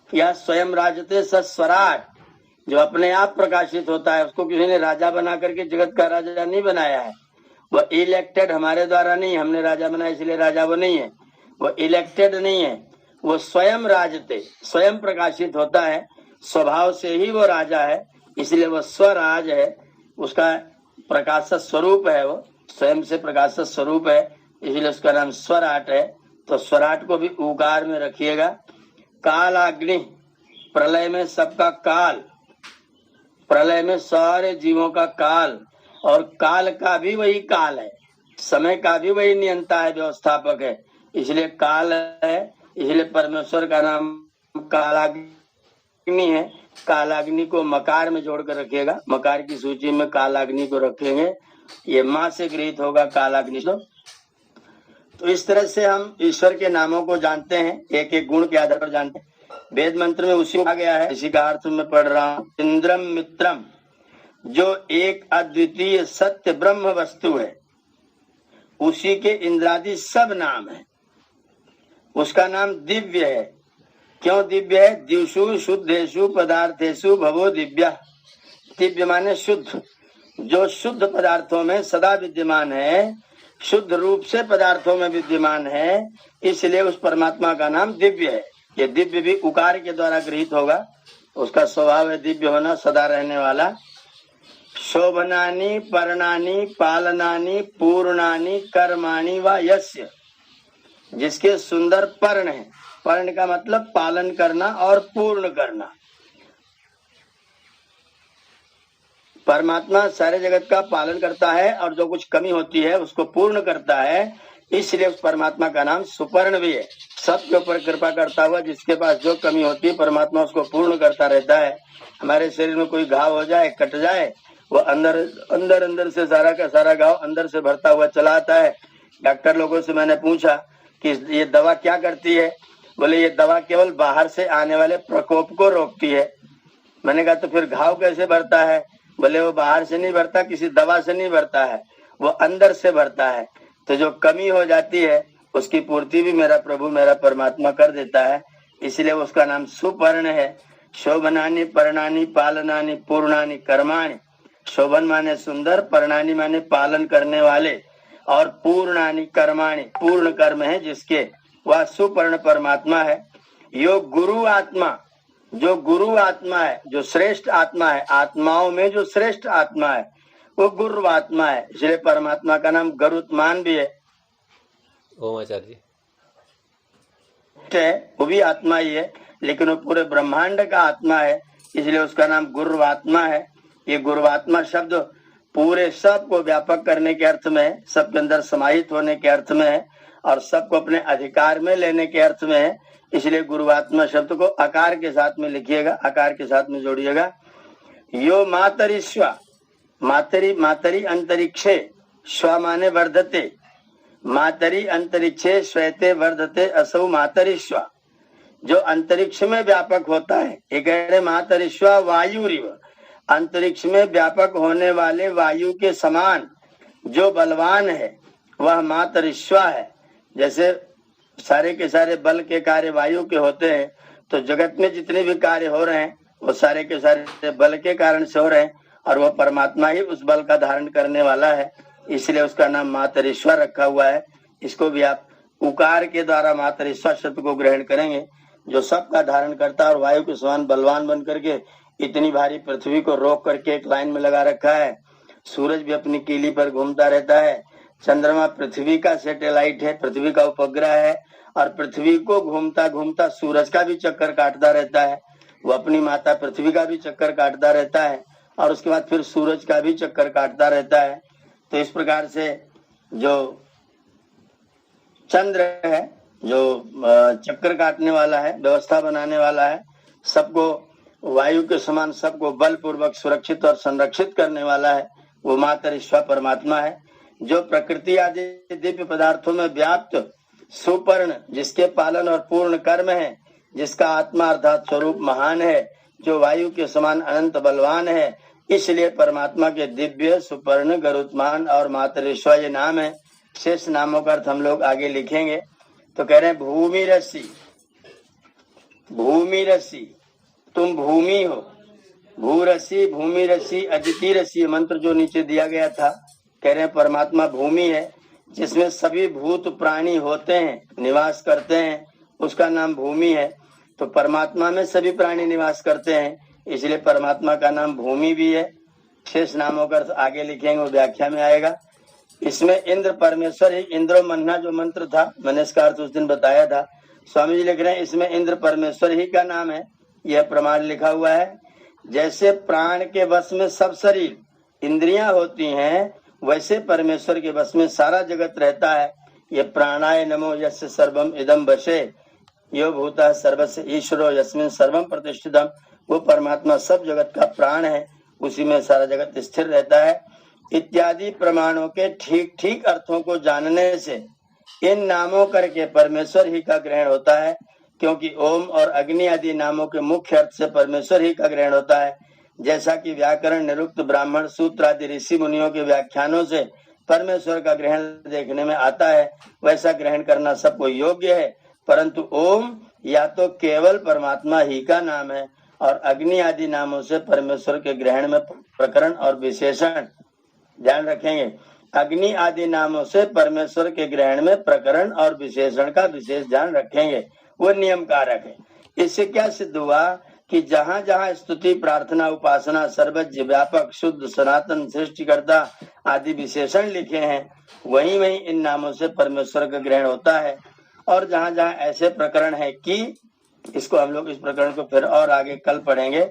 यह स्वयं राजते सस्वराट, जो अपने आप प्रकाशित होता है। उसको किसी ने राजा बना करके जगत का राजा नहीं बनाया है। वो इलेक्टेड हमारे द्वारा नहीं, हमने राजा बनाया इसलिए राजा वो नहीं है। वो इलेक्टेड नहीं है, वो स्वयं राजते, स्वयं प्रकाशित होता है। स्वभाव से ही वो राजा है, इसलिए वो स्वराज है। उसका प्रकाश स्वरूप है, वो स्वयं से प्रकाश स्वरूप है, इसलिए उसका नाम स्वराट है। तो स्वराट को भी उकार में रखिएगा। कालाग्नि, प्रलय में सबका काल, प्रलय में सारे जीवों का काल, और काल का भी वही काल है, समय का भी वही नियंता है, व्यवस्थापक है, इसलिए काल है। इसलिए परमेश्वर का नाम कालाग्नि है। कालाग्नि को मकार में जोड़कर रखिएगा। मकार की सूची में कालाग्नि को रखेंगे, ये माँ से गृहित होगा कालाग्नि। तो इस तरह से हम ईश्वर के नामों को जानते हैं, एक एक गुण के आधार पर जानते हैं। वेद मंत्र में उसी आ गया है, इसी का अर्थ में पढ़ रहा हूँ। इंद्रम मित्रम, जो एक अद्वितीय सत्य ब्रह्म वस्तु है, उसी के इंद्रादि सब नाम है। उसका नाम दिव्य है। क्यों दिव्य है? दिवसु शुद्धेशु पदार्थेशु भवो दिव्य। दिव्य माने शुद्ध, जो शुद्ध पदार्थों में सदा विद्यमान है, शुद्ध रूप से पदार्थों में विद्यमान है, इसलिए उस परमात्मा का नाम दिव्य है। ये दिव्य भी उकार के द्वारा गृहित होगा। उसका स्वभाव है दिव्य होना, सदा रहने वाला। शोभनानि पर्णानि पालनानि पूर्णानि कर्माणि व यस्य, जिसके सुंदर पर्ण है। पर्ण का मतलब पालन करना और पूर्ण करना। परमात्मा सारे जगत का पालन करता है और जो कुछ कमी होती है उसको पूर्ण करता है, इसलिए उस परमात्मा का नाम सुपर्ण भी है। सबके ऊपर कृपा करता हुआ, जिसके पास जो कमी होती है परमात्मा उसको पूर्ण करता रहता है। हमारे शरीर में कोई घाव हो जाए, कट जाए, वो अंदर से सारा का सारा घाव अंदर से भरता हुआ चला आता है। डॉक्टर लोगों से मैंने पूछा कि ये दवा क्या करती है? बोले ये दवा केवल बाहर से आने वाले प्रकोप को रोकती है। मैंने कहा तो फिर घाव कैसे भरता है? बोले वो बाहर से नहीं भरता, किसी दवा से नहीं भरता है, वो अंदर से भरता है। तो जो कमी हो जाती है उसकी पूर्ति भी मेरा प्रभु, मेरा परमात्मा कर देता है, इसलिए उसका नाम सुपर्ण है। शोभनानि पर्णानि पालनानि पूर्णानि कर्माणि। शोभन माने सुंदर, पर्णानि माने पालन करने वाले, और पूर्णानि कर्माणि, पूर्ण कर्म है जिसके, वह सुपर्ण परमात्मा है। यो गुरु आत्मा, जो गुरु आत्मा है, जो श्रेष्ठ आत्मा है, आत्माओं में जो श्रेष्ठ आत्मा है वो गुरु आत्मा है, इसलिए परमात्मा का नाम गरुत्मान भी है। ओम आचार्य जी वो भी आत्मा ही है, लेकिन वो पूरे ब्रह्मांड का आत्मा है, इसलिए उसका नाम गुरु आत्मा है। ये गुरु आत्मा शब्द पूरे सब को व्यापक करने के अर्थ में है, सबके अंदर समाहित होने के अर्थ में है, और सबको अपने अधिकार में लेने के अर्थ में है। इसलिए गुरुआत्मा शब्द को आकार के साथ में लिखिएगा, आकार के साथ में जोड़िएगा। यो मातरिश्वा, मातरी मातरी अंतरिक्षे, स्व माने वर्धते, मातरी अंतरिक्षे श्वेते वर्धते असौ मातरिश्वा, जो अंतरिक्ष में व्यापक होता है। ये कह रहे मातरिश्वा वायुरिव, अंतरिक्ष में व्यापक होने वाले वायु के समान जो बलवान है वह मातरिश्वा है। जैसे सारे के सारे बल के कार्य वायु के होते हैं, तो जगत में जितने भी कार्य हो रहे हैं वो सारे के सारे बल के कारण से हो रहे हैं, और वह परमात्मा ही उस बल का धारण करने वाला है, इसलिए उसका नाम मातरीश्वर रखा हुआ है। इसको भी आप उकार के द्वारा मातरीश्वर शब्द को ग्रहण करेंगे, जो सबका धारण करता है और वायु के समान बलवान बन करके इतनी भारी पृथ्वी को रोक करके एक लाइन में लगा रखा है। सूरज भी अपनी कीली पर घूमता रहता है। चंद्रमा पृथ्वी का सैटेलाइट है, पृथ्वी का उपग्रह है, और पृथ्वी को घूमता घूमता सूरज का भी चक्कर काटता रहता है। वो अपनी माता पृथ्वी का भी चक्कर काटता रहता है और उसके बाद फिर सूरज का भी चक्कर काटता रहता है। तो इस प्रकार से जो चंद्र है, जो चक्कर काटने वाला है, व्यवस्था बनाने वाला है, सबको वायु के समान सबको बलपूर्वक सुरक्षित और संरक्षित करने वाला है, वो मातरीश्वर परमात्मा है। जो प्रकृति आदि दिव्य पदार्थों में व्याप्त सुपर्ण, जिसके पालन और पूर्ण कर्म है, जिसका आत्मा अर्थात स्वरूप महान है, जो वायु के समान अनंत बलवान है, इसलिए परमात्मा के दिव्य, सुपर्ण, गरुत्मान और मातरीश्वर ये नाम है। शेष नामों का अर्थ हम लोग आगे लिखेंगे। तो कह रहे हैं भूमि रसी, भूमि रसी, तुम भूमि हो। भूरसी, भूमि रसी, अदिति रसी, मंत्र जो नीचे दिया गया था, कह रहे हैं परमात्मा भूमि है, जिसमें सभी भूत प्राणी होते हैं, निवास करते हैं, उसका नाम भूमि है। तो परमात्मा में सभी प्राणी निवास करते हैं, इसलिए परमात्मा का नाम भूमि भी है। शेष नामों का अर्थ आगे लिखेंगे, वो व्याख्या में आएगा। इसमें इंद्र परमेश्वर ही, इंद्रो मन्ना जो मंत्र था, मैंने इसका अर्थ उस दिन बताया था। स्वामी जी लिख रहे हैं इसमें इंद्र परमेश्वर ही का नाम है, यह प्रमाण लिखा हुआ है। जैसे प्राण के वश में सब शरीर इंद्रियां होती हैं, वैसे परमेश्वर के वश में सारा जगत रहता है। ये प्राणाय नमो यस्य सर्वम इदम वशे यो भूता सर्वस्य ईश्वरो यस्मिन् सर्वम प्रतिष्ठितम। वो परमात्मा सब जगत का प्राण है, उसी में सारा जगत स्थिर रहता है। इत्यादि प्रमाणों के ठीक ठीक अर्थों को जानने से इन नामों करके परमेश्वर ही का ग्रहण होता है, क्योंकि ओम और अग्नि आदि नामों के मुख्य अर्थ से परमेश्वर ही का ग्रहण होता है। जैसा कि व्याकरण, निरुक्त, ब्राह्मण, सूत्र आदि ऋषि मुनियों के व्याख्यानों से परमेश्वर का ग्रहण देखने में आता है, वैसा ग्रहण करना सबको योग्य है। परंतु ओम या तो केवल परमात्मा ही का नाम है, और अग्नि आदि नामों से परमेश्वर के ग्रहण में प्रकरण और विशेषण ध्यान रखेंगे। अग्नि आदि नामों से परमेश्वर के ग्रहण में प्रकरण और विशेषण का विशेष ध्यान रखेंगे, वो नियम कारक है। इससे क्या सिद्ध हुआ कि जहाँ जहाँ स्तुति, प्रार्थना, उपासना, सर्वज्ञ, व्यापक, शुद्ध, सनातन, सृष्टिकर्ता आदि विशेषण लिखे हैं, वहीं वहीं इन नामों से परमेश्वर का ग्रहण होता है। और जहाँ जहाँ ऐसे प्रकरण है कि इसको हम लोग इस प्रकरण को फिर और आगे कल पढ़ेंगे।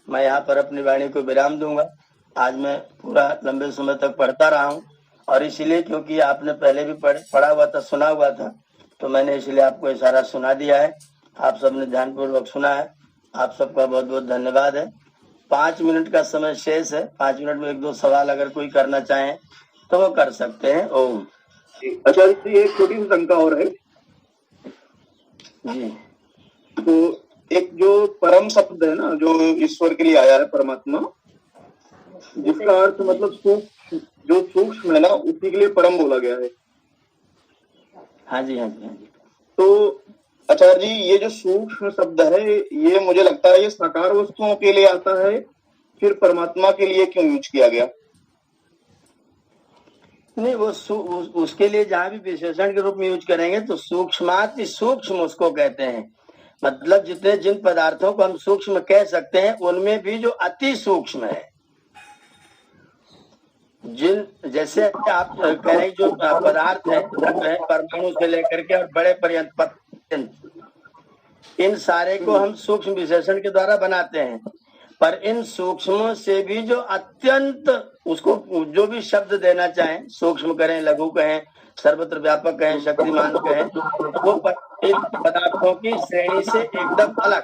मैं यहाँ पर अपनी वाणी को विराम दूंगा। आज मैं पूरा लंबे समय तक पढ़ता रहा हूँ, और इसीलिए क्योंकि आपने पहले भी पढ़ा हुआ था, सुना हुआ था, तो मैंने इसलिए आपको इशारा सुना दिया है। आप सबने ध्यानपूर्वक सुना है, आप सबका बहुत बहुत धन्यवाद है। 5 मिनट का समय शेष है, 5 मिनट में 1-2 सवाल अगर कोई करना चाहे तो वो कर सकते हैं। ओम। अच्छा जी, एक छोटी सी शंका और है जी। तो एक जो परम शब्द है ना, जो ईश्वर के लिए आया है परमात्मा, जिसका अर्थ मतलब सूक्ष्म, जो सूक्ष्म है ना, उसी के लिए परम बोला गया है। हाँ जी, हाँ जी, हाँ जी। तो आचार्य जी, ये जो सूक्ष्म शब्द है, ये मुझे लगता है ये साकार वस्तुओं के लिए आता है, फिर परमात्मा के लिए क्यों यूज किया गया? नहीं, वो उसके लिए जहाँ भी विशेषण के रूप में यूज करेंगे तो सूक्ष्माति सूक्ष्म उसको कहते हैं। मतलब जितने जिन पदार्थों को हम सूक्ष्म कह सकते हैं, उनमें भी जो अति सूक्ष्म है, जिन जैसे आप कह रहे जो पदार्थ है परमाणु से लेकर के और बड़े पर्यंत, इन सारे को हम सूक्ष्म विशेषण के द्वारा बनाते हैं। पर इन सूक्ष्मों से भी जो अत्यंत, उसको जो भी शब्द देना चाहें, सूक्ष्म कहें, लघु कहें, सर्वत्र व्यापक कहें, शक्तिमान कहें, वो इन पदार्थों की श्रेणी से एकदम अलग।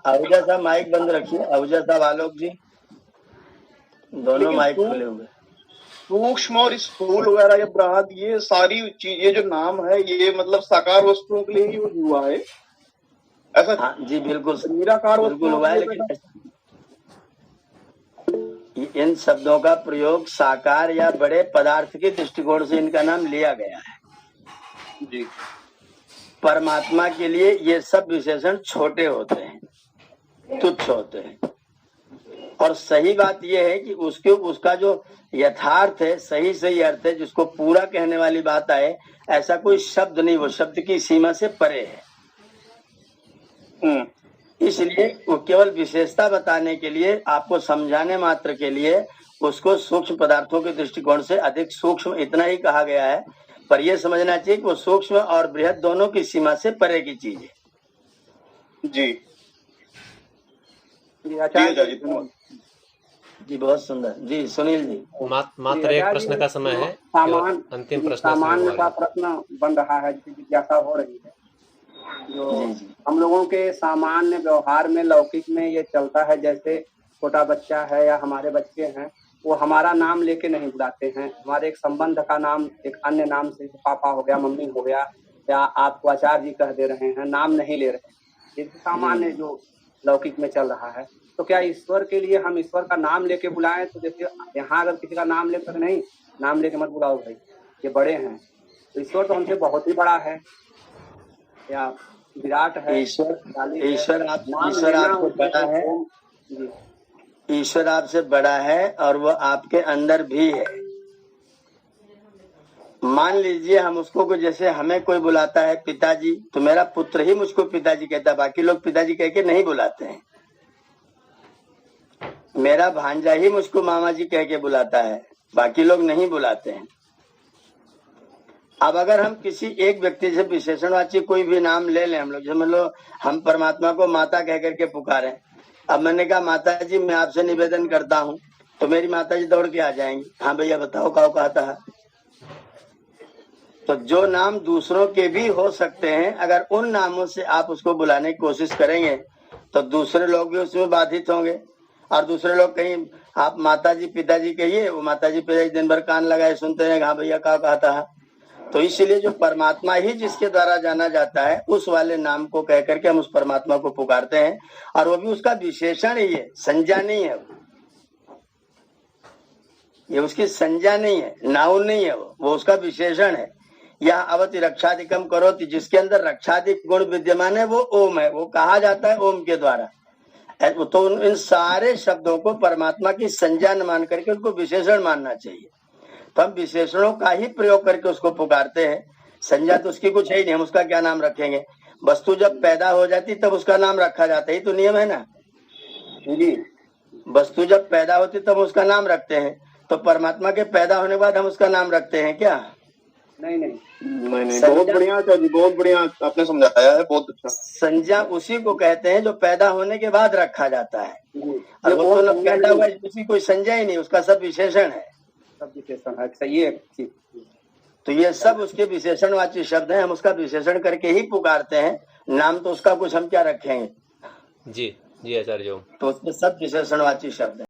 आहूजा साहब माइक बंद रखिए, आहूजा साहब, आलोक जी, दोनों माइक खुले हुए। सूक्ष्म और स्थूल वगैरह या बृहद, ये सारी चीजें जो नाम है, ये मतलब साकार वस्तुओं के लिए ही यूज हुआ है ऐसा? हाँ जी, बिल्कुल निराकार बिल्कुल हुआ है, लेकिन इन शब्दों का प्रयोग साकार या बड़े पदार्थ के दृष्टिकोण से इनका नाम लिया गया है जी। परमात्मा के लिए ये सब विशेषण छोटे होते हैं, तुच्छ होते हैं, और सही बात यह है कि उसका जो यथार्थ है, सही अर्थ है, जिसको पूरा कहने वाली बात आए, ऐसा कोई शब्द नहीं, वो शब्द की सीमा से परे है। इसलिए वो केवल विशेषता बताने के लिए, आपको समझाने मात्र के लिए उसको सूक्ष्म पदार्थों के दृष्टिकोण से अधिक सूक्ष्म इतना ही कहा गया है। पर यह समझना चाहिए कि वो सूक्ष्म और बृहद दोनों की सीमा से परे की चीज है। जी जी बहुत सुंदर। जी सुनील जी, मात्र एक प्रश्न का समय है, अंतिम प्रश्न सामान्य का प्रश्न बन रहा है, जिज्ञासा हो रही है। जो हम लोगों के सामान्य व्यवहार में, लौकिक में ये चलता है, जैसे छोटा बच्चा है या हमारे बच्चे हैं, वो हमारा नाम लेके नहीं बुलाते हैं, हमारे एक संबंध का नाम एक अन्य नाम से, पापा हो गया, मम्मी हो गया, या आपको आचार्य जी कह दे रहे हैं, नाम नहीं ले रहे हैं। ये सामान्य जो लौकिक में चल रहा है। तो क्या ईश्वर के लिए हम ईश्वर का नाम लेके बुलाएं? तो जैसे यहाँ अगर किसी का नाम लेकर, नहीं, नाम लेके मत बुलाओ भाई, ये बड़े हैं, तो ईश्वर तो हमसे बहुत ही बड़ा है, या विराट है। ईश्वर आपसे बड़ा है, ईश्वर आपसे बड़ा है और वो आपके अंदर भी है। मान लीजिए हम उसको को, जैसे हमें कोई बुलाता है पिताजी, तो मेरा पुत्र ही मुझको पिताजी कहता है, बाकी लोग पिताजी कह के नहीं बुलाते हैं। मेरा भांजा ही मुझको मामा जी कह के बुलाता है, बाकी लोग नहीं बुलाते हैं। अब अगर हम किसी एक व्यक्ति से विशेषणवाची कोई भी नाम ले लें, हम लोग समझ लो हम परमात्मा को माता कह करके पुकारें। अब मैंने कहा माता जी मैं आपसे निवेदन करता हूँ, तो मेरी माता जी दौड़ के आ जाएंगी, हाँ भैया बताओ क्या कहता है। तो जो नाम दूसरों के भी हो सकते हैं, अगर उन नामों से आप उसको बुलाने की कोशिश करेंगे तो दूसरे लोग भी उसमें बाधित होंगे। और दूसरे लोग कहीं आप माताजी पिताजी कहिए, वो माताजी पिताजी दिन भर कान लगाए सुनते हैं, हाँ भैया क्या कहता है। तो इसलिए जो परमात्मा ही जिसके द्वारा जाना जाता है, उस वाले नाम को कह करके हम उस परमात्मा को पुकारते हैं, और वो भी उसका विशेषण ही है, संज्ञा नहीं है। ये उसकी संज्ञा नहीं है, नाउन नहीं है, वो उसका विशेषण है। यह अवति रक्षाधिकम करोति, जिसके अंदर रक्षाधिक गुण विद्यमान है, वो ओम है, वो कहा जाता है ओम के द्वारा। तो इन सारे शब्दों को परमात्मा की संज्ञा न मान करके उनको विशेषण मानना चाहिए। तो हम विशेषणों का ही प्रयोग करके उसको पुकारते हैं। संज्ञा तो उसकी कुछ है ही नहीं, हम उसका क्या नाम रखेंगे। वस्तु जब पैदा हो जाती तब उसका नाम रखा जाता है, तो नियम है ना जी। वस्तु जब पैदा होती तब उसका नाम रखते हैं, तो परमात्मा के पैदा होने के बाद हम उसका नाम रखते हैं क्या? नहीं, बहुत बढ़िया जी, बहुत बढ़िया आपने समझाया है, बहुत अच्छा। संज्ञा उसी को कहते हैं जो पैदा होने के बाद रखा जाता है, और वो तो पैदा हुआ उसी कोई संज्ञा ही नहीं, उसका सब विशेषण है, सब विशेषण है। सही है। तो ये सब उसके विशेषणवाची शब्द हैं, हम उसका विशेषण करके ही पुकारते हैं। नाम तो उसका कुछ हम क्या रखेंगे। जी आचार्य, तो उसके सब विशेषणवाची शब्द है।